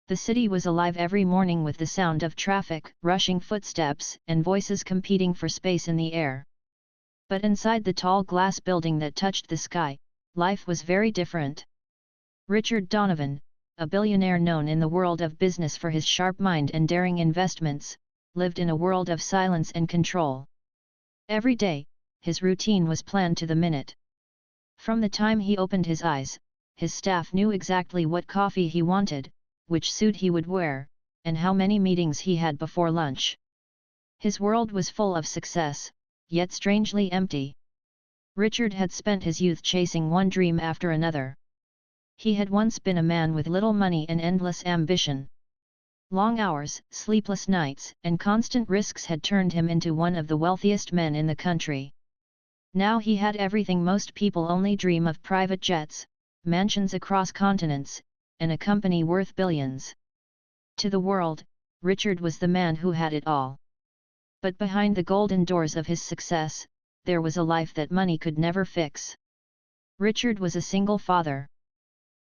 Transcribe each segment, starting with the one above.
The city was alive every morning with the sound of traffic, rushing footsteps, and voices competing for space in the air. But inside the tall glass building that touched the sky, life was very different. Richard Donovan, a billionaire known in the world of business for his sharp mind and daring investments, lived in a world of silence and control. Every day, his routine was planned to the minute. From the time he opened his eyes, his staff knew exactly what coffee he wanted, which suit he would wear, and how many meetings he had before lunch. His world was full of success, yet strangely empty. Richard had spent his youth chasing one dream after another. He had once been a man with little money and endless ambition. Long hours, sleepless nights, and constant risks had turned him into one of the wealthiest men in the country. Now he had everything most people only dream of: private jets, mansions across continents, and a company worth billions. To the world, Richard was the man who had it all. But behind the golden doors of his success, there was a life that money could never fix. Richard was a single father.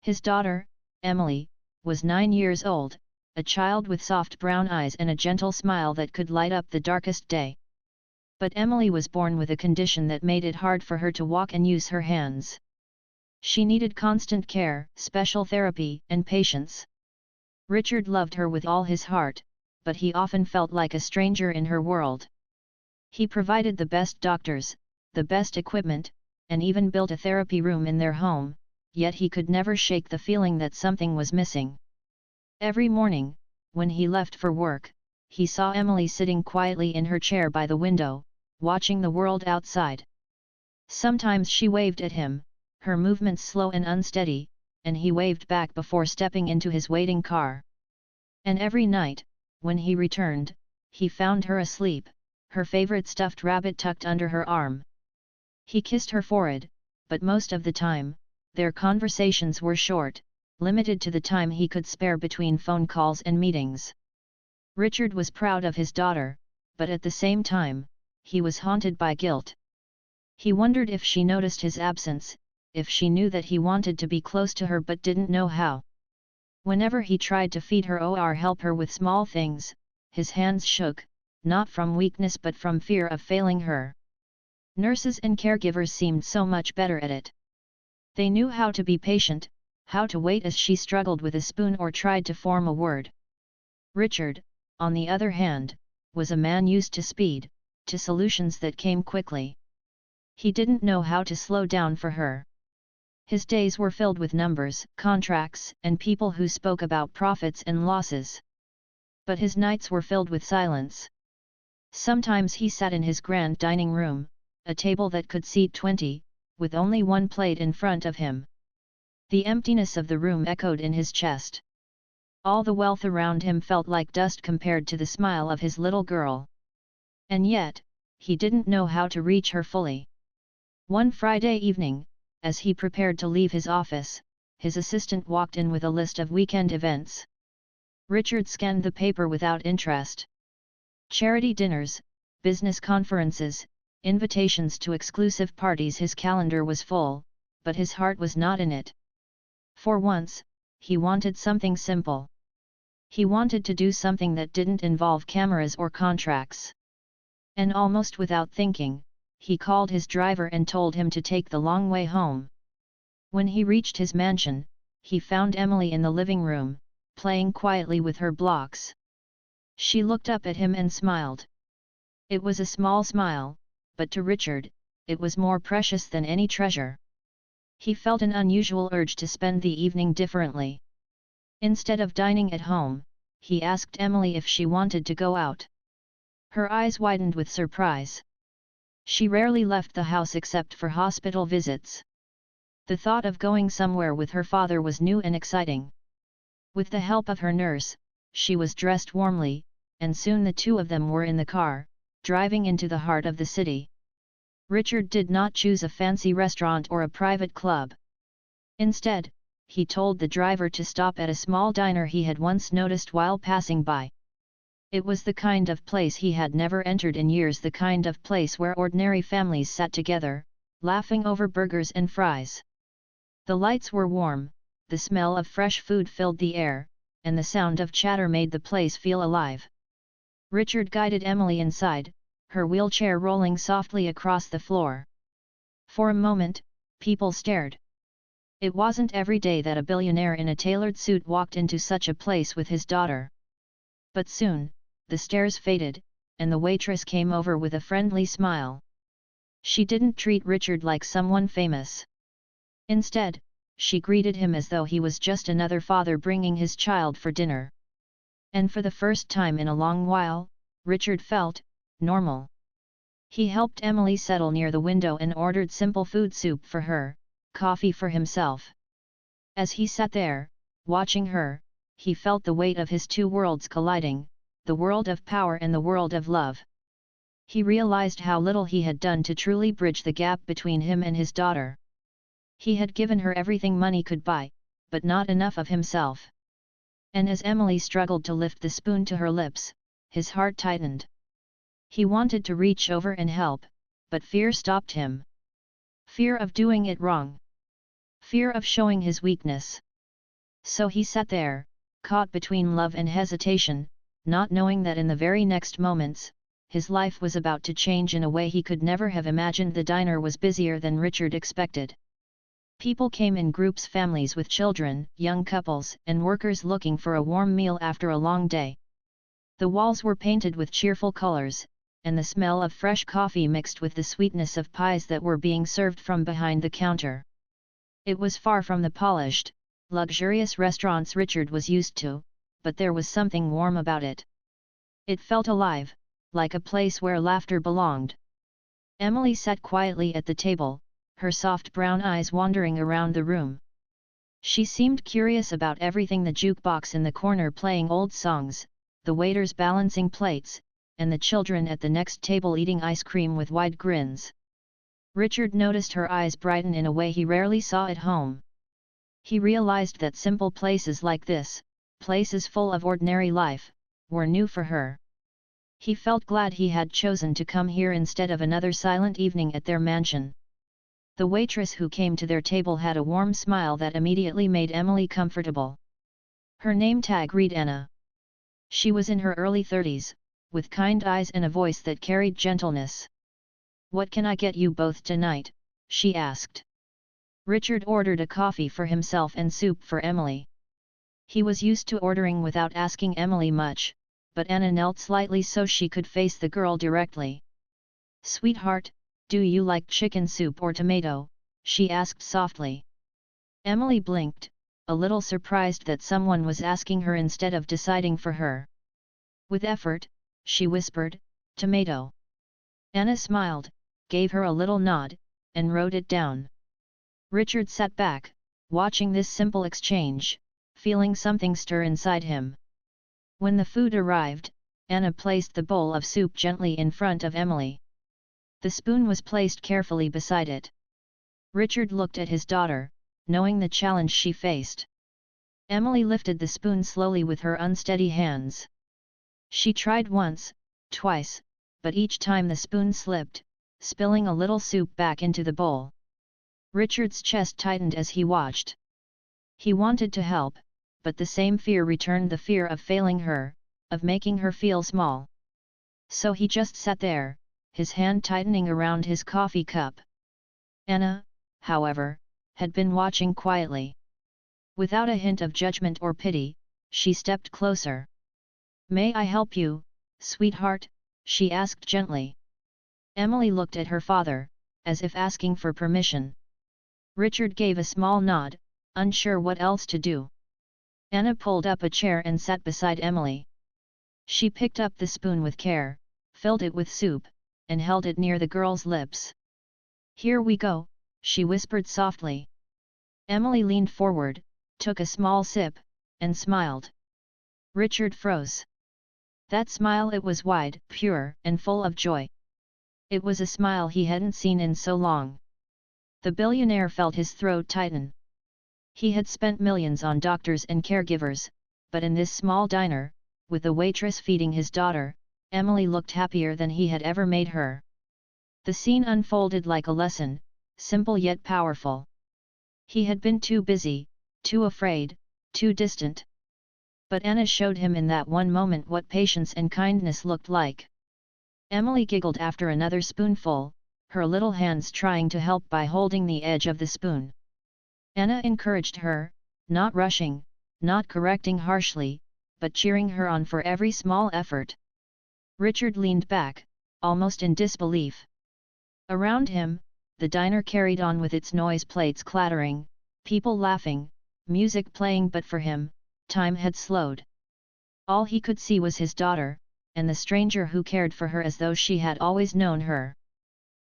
His daughter, Emily, was 9 years old, a child with soft brown eyes and a gentle smile that could light up the darkest day. But Emily was born with a condition that made it hard for her to walk and use her hands. She needed constant care, special therapy, and patience. Richard loved her with all his heart, but he often felt like a stranger in her world. He provided the best doctors, the best equipment, and even built a therapy room in their home, yet he could never shake the feeling that something was missing. Every morning, when he left for work, he saw Emily sitting quietly in her chair by the window, watching the world outside. Sometimes she waved at him, her movements slow and unsteady, and he waved back before stepping into his waiting car. And every night, when he returned, he found her asleep, her favorite stuffed rabbit tucked under her arm. He kissed her forehead, but most of the time, their conversations were short, limited to the time he could spare between phone calls and meetings. Richard was proud of his daughter, but at the same time, he was haunted by guilt. He wondered if she noticed his absence, if she knew that he wanted to be close to her but didn't know how. Whenever he tried to feed her or help her with small things, his hands shook, not from weakness but from fear of failing her. Nurses and caregivers seemed so much better at it. They knew how to be patient, how to wait as she struggled with a spoon or tried to form a word. Richard, on the other hand, was a man used to speed, to solutions that came quickly. He didn't know how to slow down for her. His days were filled with numbers, contracts, and people who spoke about profits and losses. But his nights were filled with silence. Sometimes he sat in his grand dining room, a table that could seat 20, with only one plate in front of him. The emptiness of the room echoed in his chest. All the wealth around him felt like dust compared to the smile of his little girl. And yet, he didn't know how to reach her fully. One Friday evening, as he prepared to leave his office, his assistant walked in with a list of weekend events. Richard scanned the paper without interest. Charity dinners, business conferences, invitations to exclusive parties. His calendar was full, but his heart was not in it. For once, he wanted something simple. He wanted to do something that didn't involve cameras or contracts. And almost without thinking, he called his driver and told him to take the long way home. When he reached his mansion, he found Emily in the living room, playing quietly with her blocks. She looked up at him and smiled. It was a small smile, but to Richard, it was more precious than any treasure. He felt an unusual urge to spend the evening differently. Instead of dining at home, he asked Emily if she wanted to go out. Her eyes widened with surprise. She rarely left the house except for hospital visits. The thought of going somewhere with her father was new and exciting. With the help of her nurse, she was dressed warmly, and soon the two of them were in the car, driving into the heart of the city. Richard did not choose a fancy restaurant or a private club. Instead, he told the driver to stop at a small diner he had once noticed while passing by. It was the kind of place he had never entered in years, the kind of place where ordinary families sat together, laughing over burgers and fries. The lights were warm, the smell of fresh food filled the air, and the sound of chatter made the place feel alive. Richard guided Emily inside, her wheelchair rolling softly across the floor. For a moment, people stared. It wasn't every day that a billionaire in a tailored suit walked into such a place with his daughter. But soon, the stares faded, and the waitress came over with a friendly smile. She didn't treat Richard like someone famous. Instead, she greeted him as though he was just another father bringing his child for dinner. And for the first time in a long while, Richard felt normal. He helped Emily settle near the window and ordered simple food, soup for her, coffee for himself. As he sat there, watching her, he felt the weight of his two worlds colliding, the world of power and the world of love. He realized how little he had done to truly bridge the gap between him and his daughter. He had given her everything money could buy, but not enough of himself. And as Emily struggled to lift the spoon to her lips, his heart tightened. He wanted to reach over and help, but fear stopped him. Fear of doing it wrong. Fear of showing his weakness. So he sat there, caught between love and hesitation, not knowing that in the very next moments, his life was about to change in a way he could never have imagined. The diner was busier than Richard expected. People came in groups, families with children, young couples, and workers looking for a warm meal after a long day. The walls were painted with cheerful colors, and the smell of fresh coffee mixed with the sweetness of pies that were being served from behind the counter. It was far from the polished, luxurious restaurants Richard was used to, but there was something warm about it. It felt alive, like a place where laughter belonged. Emily sat quietly at the table, her soft brown eyes wandering around the room. She seemed curious about everything: the jukebox in the corner playing old songs, the waiters balancing plates, and the children at the next table eating ice cream with wide grins. Richard noticed her eyes brighten in a way he rarely saw at home. He realized that simple places like this, places full of ordinary life, were new for her. He felt glad he had chosen to come here instead of another silent evening at their mansion. The waitress who came to their table had a warm smile that immediately made Emily comfortable. Her name tag read Anna. She was in her early 30s, with kind eyes and a voice that carried gentleness. "What can I get you both tonight?" she asked. Richard ordered a coffee for himself and soup for Emily. He was used to ordering without asking Emily much, but Anna knelt slightly so she could face the girl directly. "Sweetheart, do you like chicken soup or tomato?" she asked softly. Emily blinked, a little surprised that someone was asking her instead of deciding for her. With effort, she whispered, "Tomato." Anna smiled, gave her a little nod, and wrote it down. Richard sat back, watching this simple exchange, feeling something stir inside him. When the food arrived, Anna placed the bowl of soup gently in front of Emily. The spoon was placed carefully beside it. Richard looked at his daughter, knowing the challenge she faced. Emily lifted the spoon slowly with her unsteady hands. She tried once, twice, but each time the spoon slipped, spilling a little soup back into the bowl. Richard's chest tightened as he watched. He wanted to help, but the same fear returned: the fear of failing her, of making her feel small. So he just sat there, his hand tightening around his coffee cup. Anna, however, had been watching quietly. Without a hint of judgment or pity, she stepped closer. "May I help you, sweetheart?" she asked gently. Emily looked at her father, as if asking for permission. Richard gave a small nod, unsure what else to do. Anna pulled up a chair and sat beside Emily. She picked up the spoon with care, filled it with soup, and held it near the girl's lips. "Here we go," she whispered softly. Emily leaned forward, took a small sip, and smiled. Richard froze. That smile, it was wide, pure, and full of joy. It was a smile he hadn't seen in so long. The billionaire felt his throat tighten. He had spent millions on doctors and caregivers, but in this small diner, with the waitress feeding his daughter, Emily looked happier than he had ever made her. The scene unfolded like a lesson, simple yet powerful. He had been too busy, too afraid, too distant. But Anna showed him in that one moment what patience and kindness looked like. Emily giggled after another spoonful, her little hands trying to help by holding the edge of the spoon. Anna encouraged her, not rushing, not correcting harshly, but cheering her on for every small effort. Richard leaned back, almost in disbelief. Around him, the diner carried on with its noise plates clattering, people laughing, music playing, but for him, time had slowed. All he could see was his daughter, and the stranger who cared for her as though she had always known her.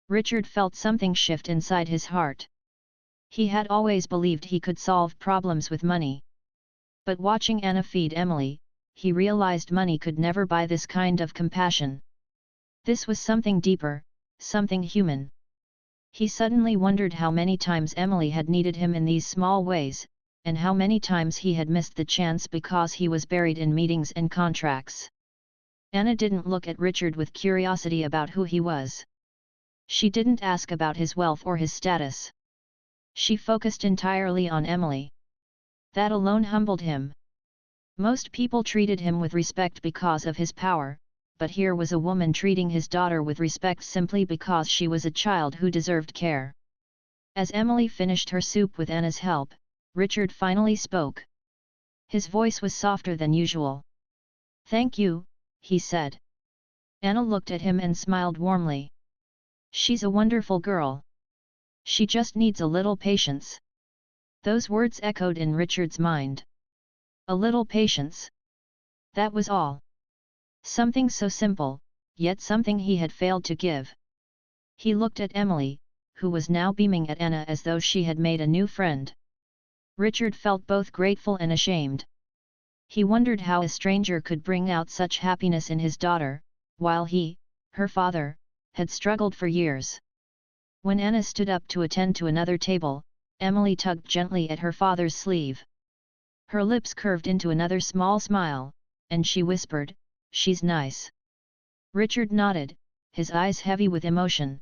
Richard felt something shift inside his heart. He had always believed he could solve problems with money. But watching Anna feed Emily, he realized money could never buy this kind of compassion. This was something deeper, something human. He suddenly wondered how many times Emily had needed him in these small ways, and how many times he had missed the chance because he was buried in meetings and contracts. Anna didn't look at Richard with curiosity about who he was. She didn't ask about his wealth or his status. She focused entirely on Emily. That alone humbled him. Most people treated him with respect because of his power, but here was a woman treating his daughter with respect simply because she was a child who deserved care. As Emily finished her soup with Anna's help, Richard finally spoke. His voice was softer than usual. "Thank you," he said. Anna looked at him and smiled warmly. "She's a wonderful girl. She just needs a little patience." Those words echoed in Richard's mind. A little patience. That was all. Something so simple, yet something he had failed to give. He looked at Emily, who was now beaming at Anna as though she had made a new friend. Richard felt both grateful and ashamed. He wondered how a stranger could bring out such happiness in his daughter, while he, her father, had struggled for years. When Anna stood up to attend to another table, Emily tugged gently at her father's sleeve. Her lips curved into another small smile, and she whispered, "She's nice." Richard nodded, his eyes heavy with emotion.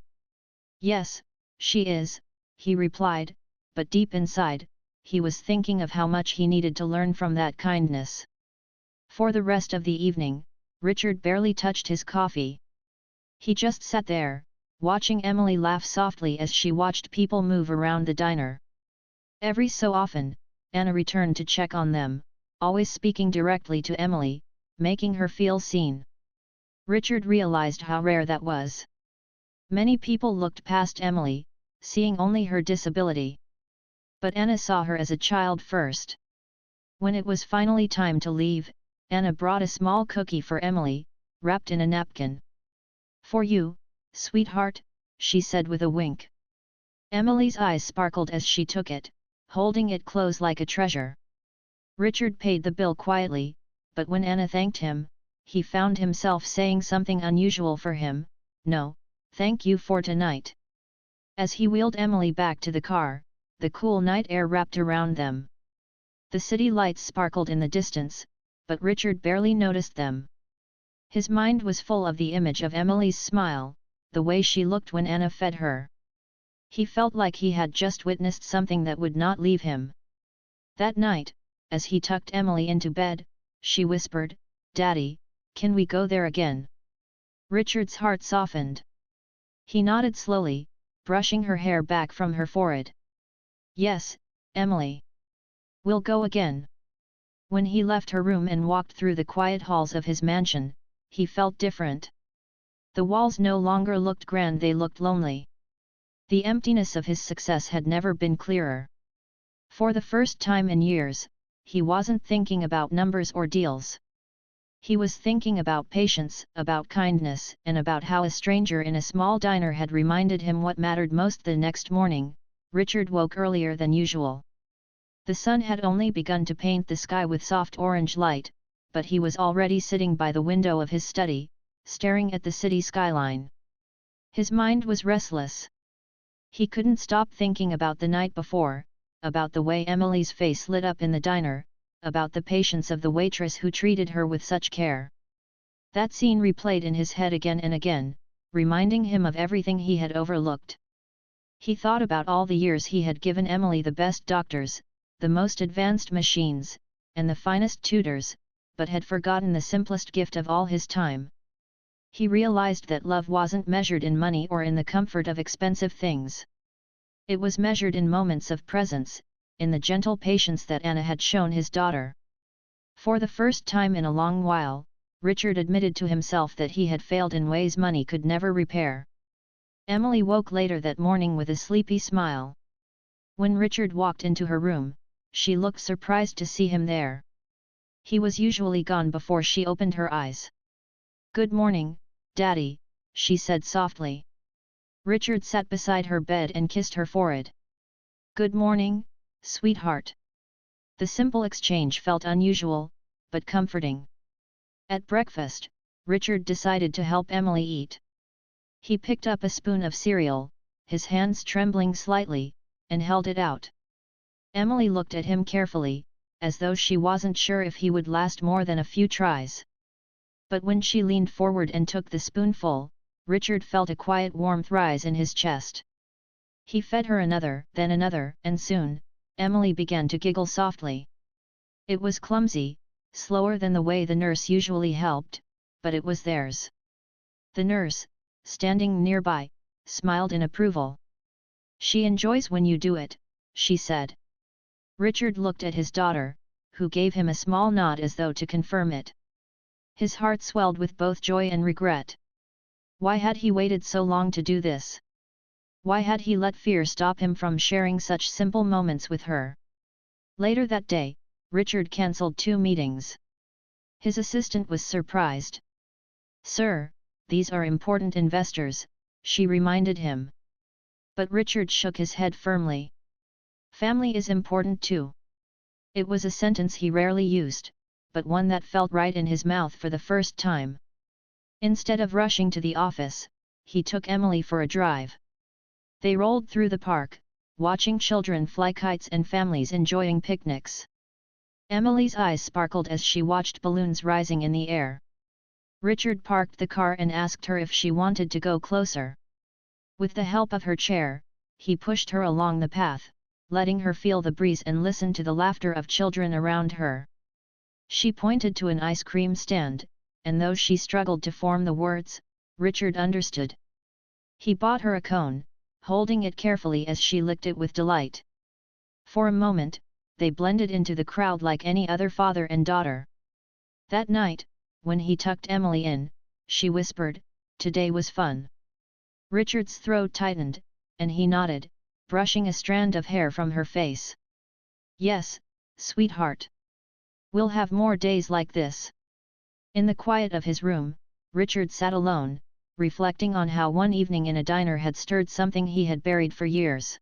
"Yes, she is," he replied, but deep inside, he was thinking of how much he needed to learn from that kindness. For the rest of the evening, Richard barely touched his coffee. He just sat there, watching Emily laugh softly as she watched people move around the diner. Every so often, Anna returned to check on them, always speaking directly to Emily, making her feel seen. Richard realized how rare that was. Many people looked past Emily, seeing only her disability. But Anna saw her as a child first. When it was finally time to leave, Anna brought a small cookie for Emily, wrapped in a napkin. "For you, sweetheart," she said with a wink. Emily's eyes sparkled as she took it, holding it close like a treasure. Richard paid the bill quietly, but when Anna thanked him, he found himself saying something unusual for him, "No, thank you for tonight." As he wheeled Emily back to the car, the cool night air wrapped around them. The city lights sparkled in the distance, but Richard barely noticed them. His mind was full of the image of Emily's smile, the way she looked when Anna fed her. He felt like he had just witnessed something that would not leave him. That night, as he tucked Emily into bed, she whispered, "Daddy, can we go there again?" Richard's heart softened. He nodded slowly, brushing her hair back from her forehead. "Yes, Emily. We'll go again." When he left her room and walked through the quiet halls of his mansion, he felt different. The walls no longer looked grand, they looked lonely. The emptiness of his success had never been clearer. For the first time in years, he wasn't thinking about numbers or deals. He was thinking about patience, about kindness, and about how a stranger in a small diner had reminded him what mattered most. The next morning, Richard woke earlier than usual. The sun had only begun to paint the sky with soft orange light, but he was already sitting by the window of his study, staring at the city skyline. His mind was restless. He couldn't stop thinking about the night before, about the way Emily's face lit up in the diner, about the patience of the waitress who treated her with such care. That scene replayed in his head again and again, reminding him of everything he had overlooked. He thought about all the years he had given Emily the best doctors, the most advanced machines, and the finest tutors, but had forgotten the simplest gift of all his time. He realized that love wasn't measured in money or in the comfort of expensive things. It was measured in moments of presence, in the gentle patience that Anna had shown his daughter. For the first time in a long while, Richard admitted to himself that he had failed in ways money could never repair. Emily woke later that morning with a sleepy smile. When Richard walked into her room, she looked surprised to see him there. He was usually gone before she opened her eyes. "Good morning, Daddy," she said softly. Richard sat beside her bed and kissed her forehead. "Good morning, sweetheart." The simple exchange felt unusual, but comforting. At breakfast, Richard decided to help Emily eat. He picked up a spoon of cereal, his hands trembling slightly, and held it out. Emily looked at him carefully, as though she wasn't sure if he would last more than a few tries. But when she leaned forward and took the spoonful, Richard felt a quiet warmth rise in his chest. He fed her another, then another, and soon, Emily began to giggle softly. It was clumsy, slower than the way the nurse usually helped, but it was theirs. The nurse, standing nearby, smiled in approval. "She enjoys when you do it," she said. Richard looked at his daughter, who gave him a small nod as though to confirm it. His heart swelled with both joy and regret. Why had he waited so long to do this? Why had he let fear stop him from sharing such simple moments with her? Later that day, Richard cancelled 2 meetings. His assistant was surprised. "Sir, these are important investors," she reminded him. But Richard shook his head firmly. "Family is important too." It was a sentence he rarely used, but one that felt right in his mouth for the first time. Instead of rushing to the office, he took Emily for a drive. They rolled through the park, watching children fly kites and families enjoying picnics. Emily's eyes sparkled as she watched balloons rising in the air. Richard parked the car and asked her if she wanted to go closer. With the help of her chair, he pushed her along the path, letting her feel the breeze and listen to the laughter of children around her. She pointed to an ice cream stand, and though she struggled to form the words, Richard understood. He bought her a cone, holding it carefully as she licked it with delight. For a moment, they blended into the crowd like any other father and daughter. That night, when he tucked Emily in, she whispered, "Today was fun." Richard's throat tightened, and he nodded, brushing a strand of hair from her face. "Yes, sweetheart. We'll have more days like this." In the quiet of his room, Richard sat alone, reflecting on how one evening in a diner had stirred something he had buried for years.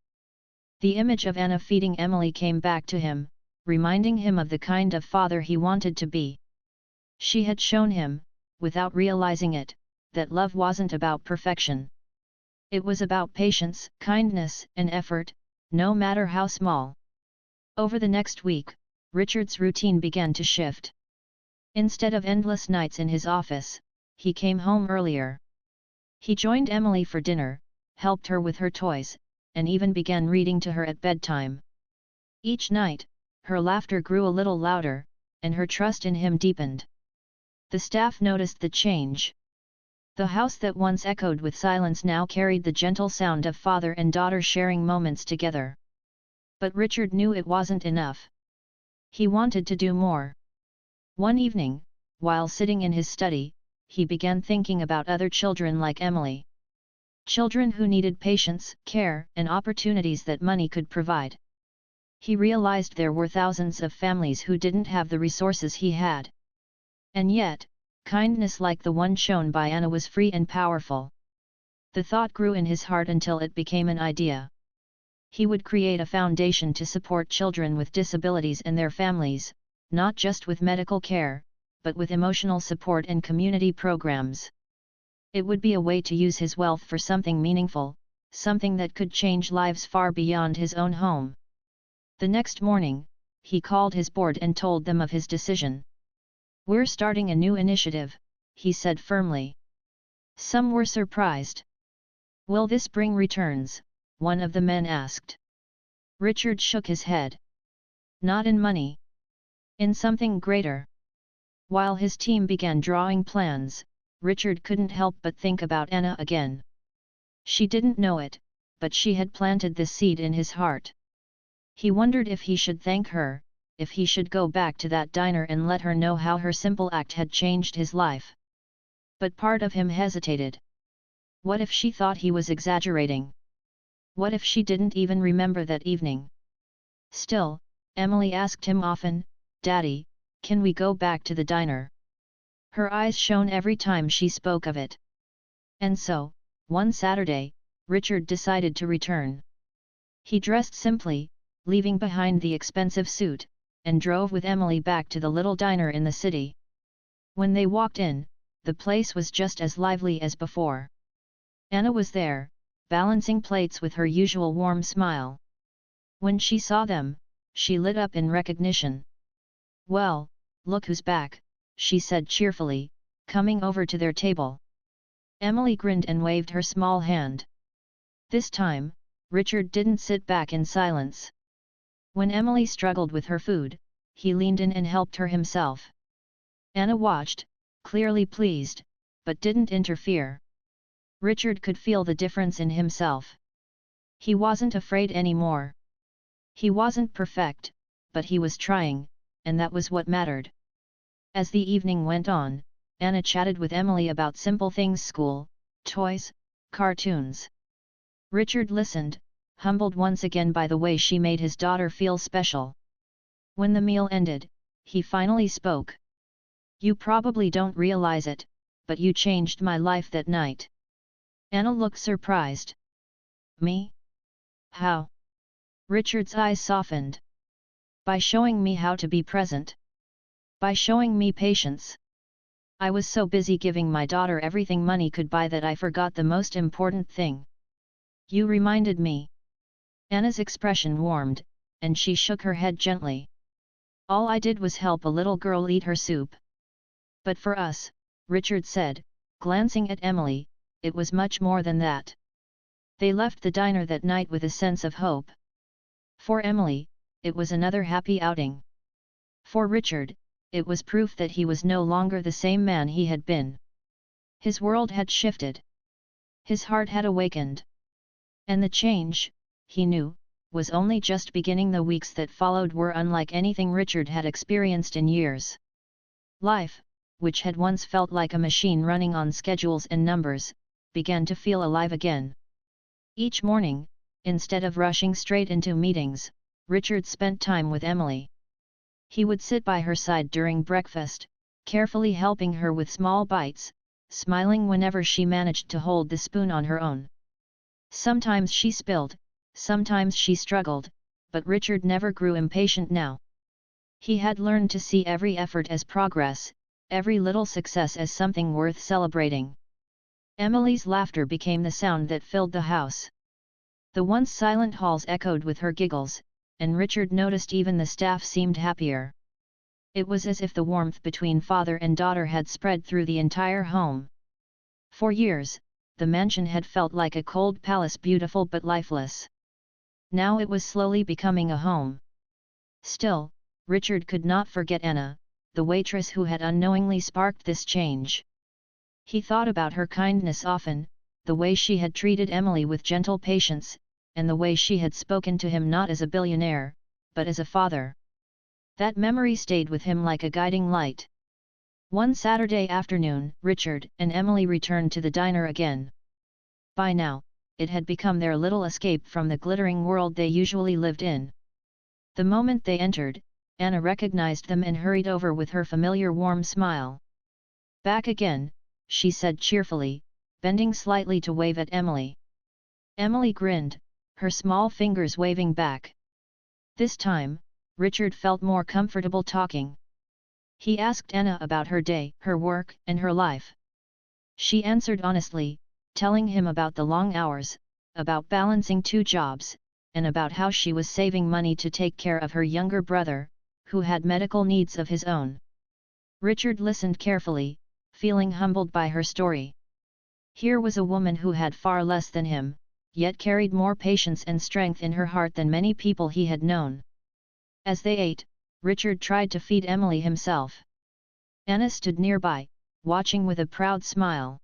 The image of Anna feeding Emily came back to him, reminding him of the kind of father he wanted to be. She had shown him, without realizing it, that love wasn't about perfection. It was about patience, kindness, and effort, no matter how small. Over the next week, Richard's routine began to shift. Instead of endless nights in his office, he came home earlier. He joined Emily for dinner, helped her with her toys, and even began reading to her at bedtime. Each night, her laughter grew a little louder, and her trust in him deepened. The staff noticed the change. The house that once echoed with silence now carried the gentle sound of father and daughter sharing moments together. But Richard knew it wasn't enough. He wanted to do more. One evening, while sitting in his study, he began thinking about other children like Emily. Children who needed patience, care, and opportunities that money could provide. He realized there were thousands of families who didn't have the resources he had. And yet, kindness like the one shown by Anna was free and powerful. The thought grew in his heart until it became an idea. He would create a foundation to support children with disabilities and their families, not just with medical care, but with emotional support and community programs. It would be a way to use his wealth for something meaningful, something that could change lives far beyond his own home. The next morning, he called his board and told them of his decision. "We're starting a new initiative," he said firmly. Some were surprised. "Will this bring returns?" one of the men asked. Richard shook his head. "Not in money. In something greater." While his team began drawing plans, Richard couldn't help but think about Anna again. She didn't know it, but she had planted this seed in his heart. He wondered if he should thank her, if he should go back to that diner and let her know how her simple act had changed his life. But part of him hesitated. What if she thought he was exaggerating? What if she didn't even remember that evening? Still, Emily asked him often, "Daddy, can we go back to the diner?" Her eyes shone every time she spoke of it. And so, one Saturday, Richard decided to return. He dressed simply, leaving behind the expensive suit, and drove with Emily back to the little diner in the city. When they walked in, the place was just as lively as before. Anna was there, balancing plates with her usual warm smile. When she saw them, she lit up in recognition. "Well, look who's back," she said cheerfully, coming over to their table. Emily grinned and waved her small hand. This time, Richard didn't sit back in silence. When Emily struggled with her food, he leaned in and helped her himself. Anna watched, clearly pleased, but didn't interfere. Richard could feel the difference in himself. He wasn't afraid anymore. He wasn't perfect, but he was trying, and that was what mattered. As the evening went on, Anna chatted with Emily about simple things: school, toys, cartoons. Richard listened, humbled once again by the way she made his daughter feel special. When the meal ended, he finally spoke. "You probably don't realize it, but you changed my life that night." Anna looked surprised. "Me? How?" Richard's eyes softened. "By showing me how to be present. By showing me patience. I was so busy giving my daughter everything money could buy that I forgot the most important thing. You reminded me." Anna's expression warmed, and she shook her head gently. "All I did was help a little girl eat her soup." "But for us," Richard said, glancing at Emily, "it was much more than that." They left the diner that night with a sense of hope. For Emily, it was another happy outing. For Richard, it was proof that he was no longer the same man he had been. His world had shifted. His heart had awakened. And the change, he knew, was only just beginning. The weeks that followed were unlike anything Richard had experienced in years. Life, which had once felt like a machine running on schedules and numbers, began to feel alive again. Each morning, instead of rushing straight into meetings, Richard spent time with Emily. He would sit by her side during breakfast, carefully helping her with small bites, smiling whenever she managed to hold the spoon on her own. Sometimes she spilled, sometimes she struggled, but Richard never grew impatient now. He had learned to see every effort as progress, every little success as something worth celebrating. Emily's laughter became the sound that filled the house. The once silent halls echoed with her giggles, and Richard noticed even the staff seemed happier. It was as if the warmth between father and daughter had spread through the entire home. For years, the mansion had felt like a cold palace, beautiful but lifeless. Now it was slowly becoming a home. Still, Richard could not forget Anna, the waitress who had unknowingly sparked this change. He thought about her kindness often, the way she had treated Emily with gentle patience, and the way she had spoken to him not as a billionaire, but as a father. That memory stayed with him like a guiding light. One Saturday afternoon, Richard and Emily returned to the diner again. By now, it had become their little escape from the glittering world they usually lived in. The moment they entered, Anna recognized them and hurried over with her familiar warm smile. "Back again," she said cheerfully, bending slightly to wave at Emily. Emily grinned, her small fingers waving back. This time, Richard felt more comfortable talking. He asked Anna about her day, her work, and her life. She answered honestly, telling him about the long hours, about balancing 2 jobs, and about how she was saving money to take care of her younger brother, who had medical needs of his own. Richard listened carefully, feeling humbled by her story. Here was a woman who had far less than him, yet carried more patience and strength in her heart than many people he had known. As they ate, Richard tried to feed Emily himself. Anna stood nearby, watching with a proud smile.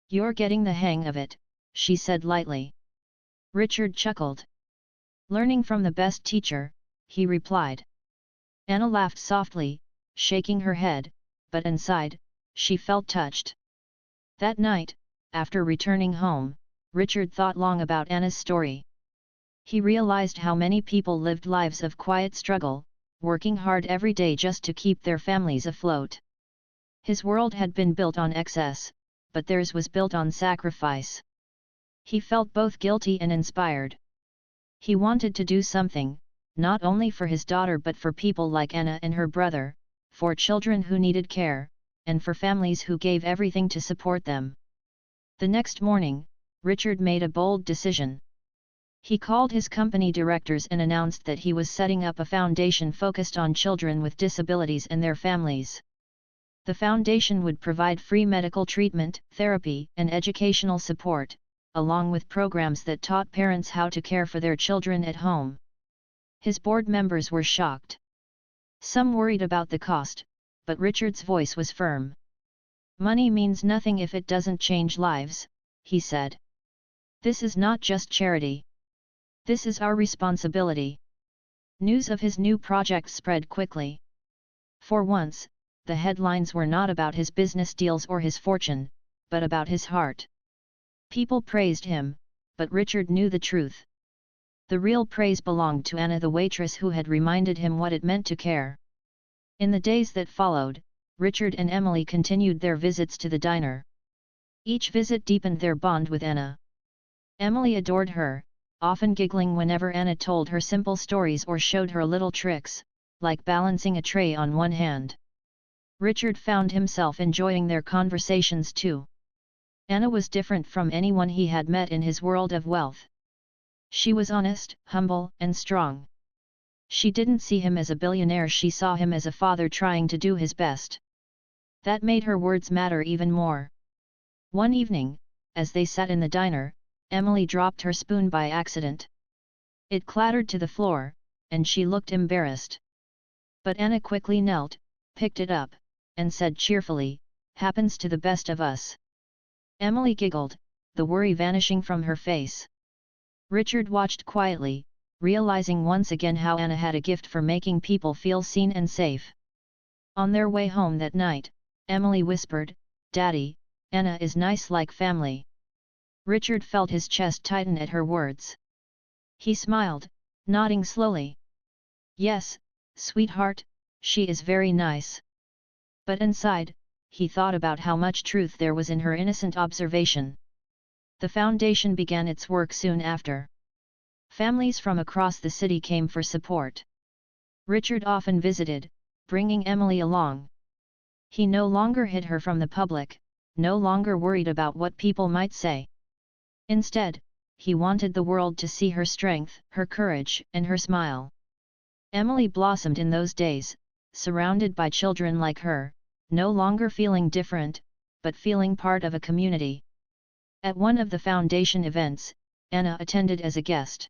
"You're getting the hang of it," she said lightly. Richard chuckled. "Learning from the best teacher," he replied. Anna laughed softly, shaking her head, but inside, she felt touched. That night, after returning home, Richard thought long about Anna's story. He realized how many people lived lives of quiet struggle, working hard every day just to keep their families afloat. His world had been built on excess, but theirs was built on sacrifice. He felt both guilty and inspired. He wanted to do something, not only for his daughter but for people like Anna and her brother, for children who needed care, and for families who gave everything to support them. The next morning, Richard made a bold decision. He called his company directors and announced that he was setting up a foundation focused on children with disabilities and their families. The foundation would provide free medical treatment, therapy, and educational support, along with programs that taught parents how to care for their children at home. His board members were shocked. Some worried about the cost, but Richard's voice was firm. "Money means nothing if it doesn't change lives," he said. "This is not just charity. This is our responsibility." News of his new project spread quickly. For once, the headlines were not about his business deals or his fortune, but about his heart. People praised him, but Richard knew the truth. The real praise belonged to Anna, the waitress who had reminded him what it meant to care. In the days that followed, Richard and Emily continued their visits to the diner. Each visit deepened their bond with Anna. Emily adored her, often giggling whenever Anna told her simple stories or showed her little tricks, like balancing a tray on one hand. Richard found himself enjoying their conversations too. Anna was different from anyone he had met in his world of wealth. She was honest, humble, and strong. She didn't see him as a billionaire, she saw him as a father trying to do his best. That made her words matter even more. One evening, as they sat in the diner, Emily dropped her spoon by accident. It clattered to the floor, and she looked embarrassed. But Anna quickly knelt, picked it up, and said cheerfully, "Happens to the best of us." Emily giggled, the worry vanishing from her face. Richard watched quietly, realizing once again how Anna had a gift for making people feel seen and safe. On their way home that night, Emily whispered, "Daddy, Anna is nice like family." Richard felt his chest tighten at her words. He smiled, nodding slowly. "Yes, sweetheart, she is very nice." But inside, he thought about how much truth there was in her innocent observation. The foundation began its work soon after. Families from across the city came for support. Richard often visited, bringing Emily along. He no longer hid her from the public, no longer worried about what people might say. Instead, he wanted the world to see her strength, her courage, and her smile. Emily blossomed in those days, surrounded by children like her, no longer feeling different, but feeling part of a community. At one of the foundation events, Anna attended as a guest.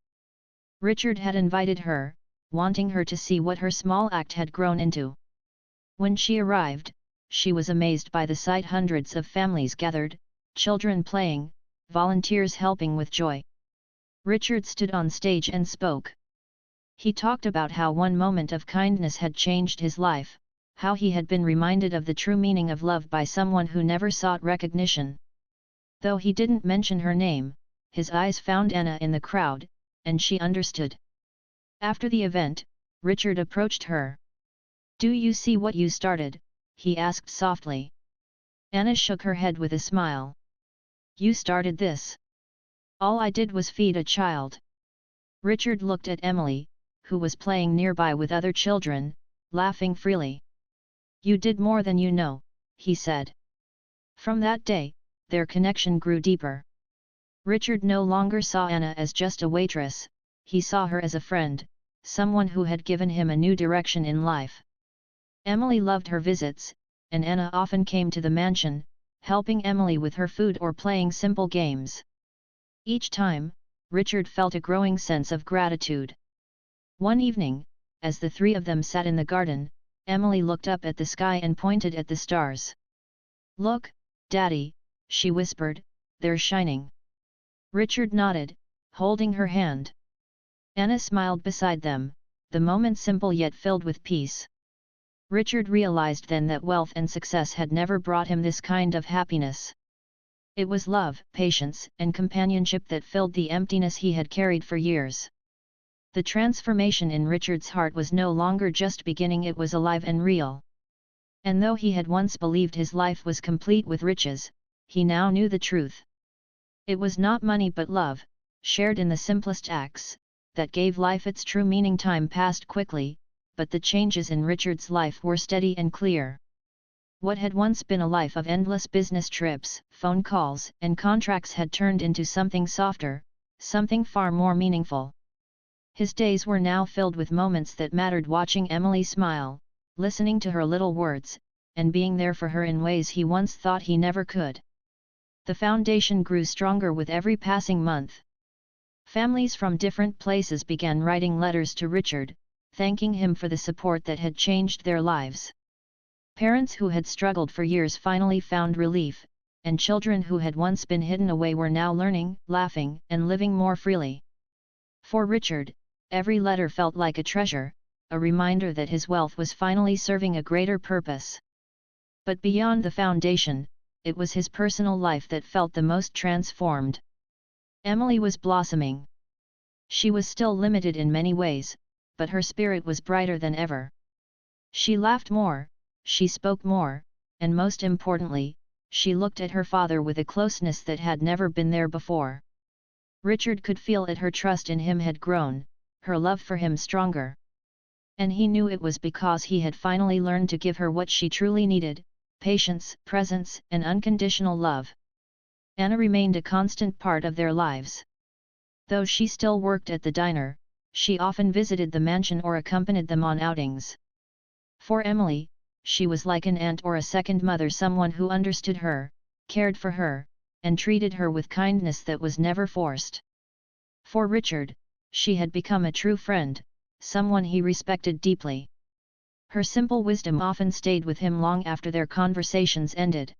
Richard had invited her, wanting her to see what her small act had grown into. When she arrived, she was amazed by the sight: hundreds of families gathered, children playing, volunteers helping with joy. Richard stood on stage and spoke. He talked about how one moment of kindness had changed his life, how he had been reminded of the true meaning of love by someone who never sought recognition. Though he didn't mention her name, his eyes found Anna in the crowd, and she understood. After the event, Richard approached her. "Do you see what you started?" he asked softly. Anna shook her head with a smile. "You started this. All I did was feed a child." Richard looked at Emily, who was playing nearby with other children, laughing freely. "You did more than you know," he said. From that day, their connection grew deeper. Richard no longer saw Anna as just a waitress, he saw her as a friend, someone who had given him a new direction in life. Emily loved her visits, and Anna often came to the mansion, helping Emily with her food or playing simple games. Each time, Richard felt a growing sense of gratitude. One evening, as the three of them sat in the garden, Emily looked up at the sky and pointed at the stars. "Look, Daddy," she whispered, "they're shining." Richard nodded, holding her hand. Anna smiled beside them, the moment simple yet filled with peace. Richard realized then that wealth and success had never brought him this kind of happiness. It was love, patience, and companionship that filled the emptiness he had carried for years. The transformation in Richard's heart was no longer just beginning, it was alive and real. And though he had once believed his life was complete with riches, he now knew the truth. It was not money but love, shared in the simplest acts, that gave life its true meaning. Time passed quickly, but the changes in Richard's life were steady and clear. What had once been a life of endless business trips, phone calls, and contracts had turned into something softer, something far more meaningful. His days were now filled with moments that mattered: watching Emily smile, listening to her little words, and being there for her in ways he once thought he never could. The foundation grew stronger with every passing month. Families from different places began writing letters to Richard, thanking him for the support that had changed their lives. Parents who had struggled for years finally found relief, and children who had once been hidden away were now learning, laughing, and living more freely. For Richard, every letter felt like a treasure, a reminder that his wealth was finally serving a greater purpose. But beyond the foundation, it was his personal life that felt the most transformed. Emily was blossoming. She was still limited in many ways, but her spirit was brighter than ever. She laughed more, she spoke more, and most importantly, she looked at her father with a closeness that had never been there before. Richard could feel it: her trust in him had grown, her love for him stronger. And he knew it was because he had finally learned to give her what she truly needed: patience, presence, and unconditional love. Anna remained a constant part of their lives. Though she still worked at the diner, she often visited the mansion or accompanied them on outings. For Emily, she was like an aunt or a second mother, someone who understood her, cared for her, and treated her with kindness that was never forced. For Richard, she had become a true friend, someone he respected deeply. Her simple wisdom often stayed with him long after their conversations ended.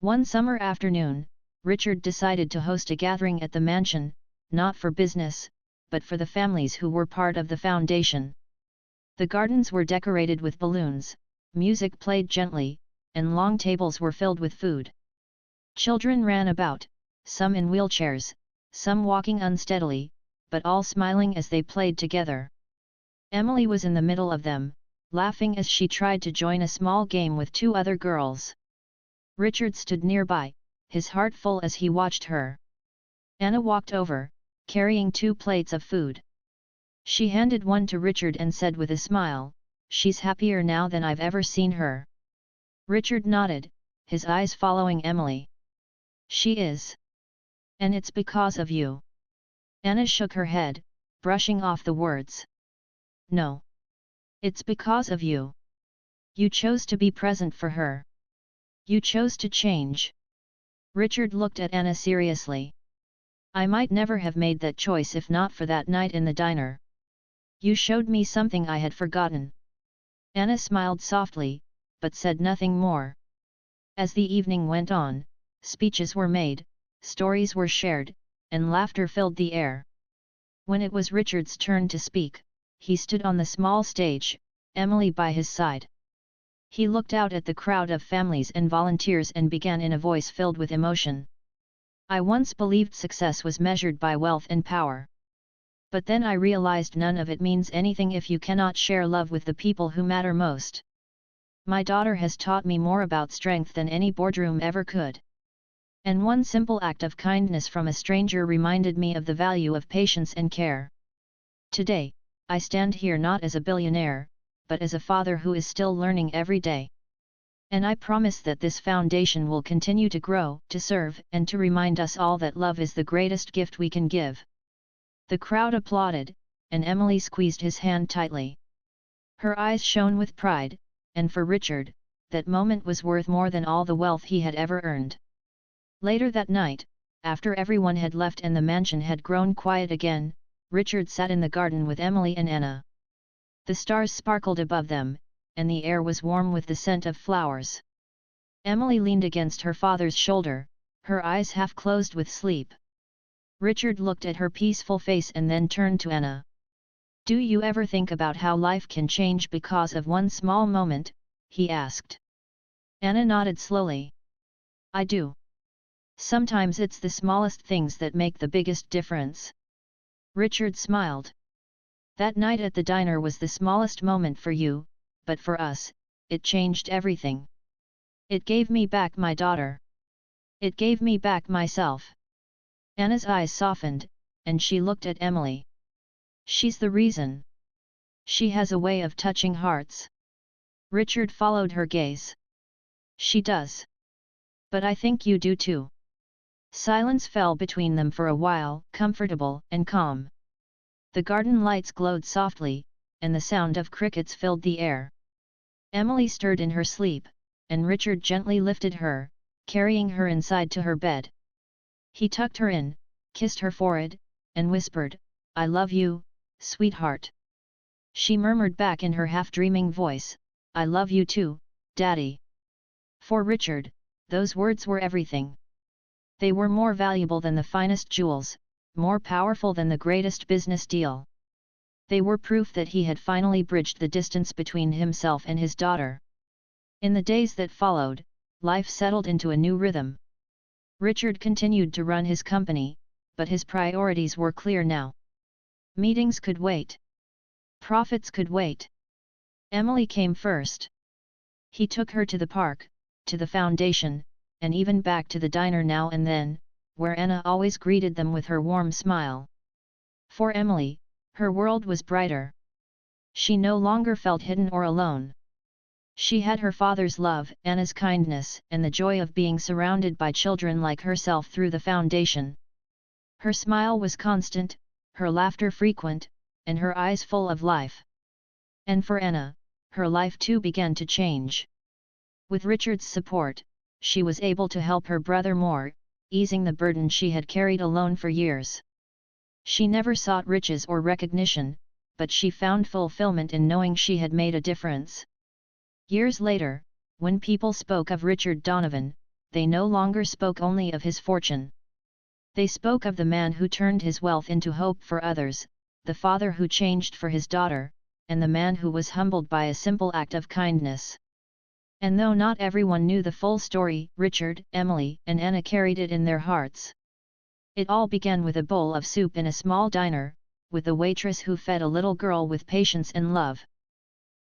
One summer afternoon, Richard decided to host a gathering at the mansion, not for business, but for the families who were part of the foundation. The gardens were decorated with balloons, music played gently, and long tables were filled with food. Children ran about, some in wheelchairs, some walking unsteadily, but all smiling as they played together. Emily was in the middle of them, laughing as she tried to join a small game with two other girls. Richard stood nearby, his heart full as he watched her. Anna walked over, carrying 2 plates of food. She handed one to Richard and said with a smile, "She's happier now than I've ever seen her." Richard nodded, his eyes following Emily. "She is. And it's because of you." Anna shook her head, brushing off the words. "No. It's because of you. You chose to be present for her. You chose to change." Richard looked at Anna seriously. "I might never have made that choice if not for that night in the diner. You showed me something I had forgotten." Anna smiled softly, but said nothing more. As the evening went on, speeches were made, stories were shared, and laughter filled the air. When it was Richard's turn to speak, he stood on the small stage, Emily by his side. He looked out at the crowd of families and volunteers and began in a voice filled with emotion. "I once believed success was measured by wealth and power. But then I realized none of it means anything if you cannot share love with the people who matter most. My daughter has taught me more about strength than any boardroom ever could. And one simple act of kindness from a stranger reminded me of the value of patience and care. Today, I stand here not as a billionaire, but as a father who is still learning every day. And I promise that this foundation will continue to grow, to serve, and to remind us all that love is the greatest gift we can give." The crowd applauded, and Emily squeezed his hand tightly. Her eyes shone with pride, and for Richard, that moment was worth more than all the wealth he had ever earned. Later that night, after everyone had left and the mansion had grown quiet again, Richard sat in the garden with Emily and Anna. The stars sparkled above them, and the air was warm with the scent of flowers. Emily leaned against her father's shoulder, her eyes half closed with sleep. Richard looked at her peaceful face and then turned to Anna. "Do you ever think about how life can change because of one small moment?" he asked. Anna nodded slowly. "I do. Sometimes it's the smallest things that make the biggest difference." Richard smiled. "That night at the diner was the smallest moment for you, but for us, it changed everything. It gave me back my daughter. It gave me back myself." Anna's eyes softened, and she looked at Emily. "She's the reason. She has a way of touching hearts." Richard followed her gaze. "She does. But I think you do too." Silence fell between them for a while, comfortable and calm. The garden lights glowed softly, and the sound of crickets filled the air. Emily stirred in her sleep, and Richard gently lifted her, carrying her inside to her bed. He tucked her in, kissed her forehead, and whispered, "I love you, sweetheart." She murmured back in her half-dreaming voice, "I love you too, Daddy." For Richard, those words were everything. They were more valuable than the finest jewels, more powerful than the greatest business deal. They were proof that he had finally bridged the distance between himself and his daughter. In the days that followed, life settled into a new rhythm. Richard continued to run his company, but his priorities were clear now. Meetings could wait. Profits could wait. Emily came first. He took her to the park, to the foundation, and even back to the diner now and then, where Anna always greeted them with her warm smile. For Emily, her world was brighter. She no longer felt hidden or alone. She had her father's love, Anna's kindness, and the joy of being surrounded by children like herself through the foundation. Her smile was constant, her laughter frequent, and her eyes full of life. And for Anna, her life too began to change. With Richard's support, she was able to help her brother more, easing the burden she had carried alone for years. She never sought riches or recognition, but she found fulfillment in knowing she had made a difference. Years later, when people spoke of Richard Donovan, they no longer spoke only of his fortune. They spoke of the man who turned his wealth into hope for others, the father who changed for his daughter, and the man who was humbled by a simple act of kindness. And though not everyone knew the full story, Richard, Emily, and Anna carried it in their hearts. It all began with a bowl of soup in a small diner, with a waitress who fed a little girl with patience and love.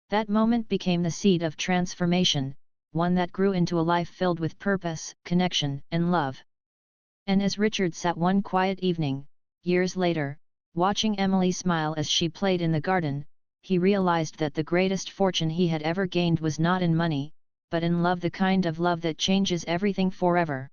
That moment became the seed of transformation, one that grew into a life filled with purpose, connection, and love. And as Richard sat one quiet evening, years later, watching Emily smile as she played in the garden, he realized that the greatest fortune he had ever gained was not in money, but in love, the kind of love that changes everything forever.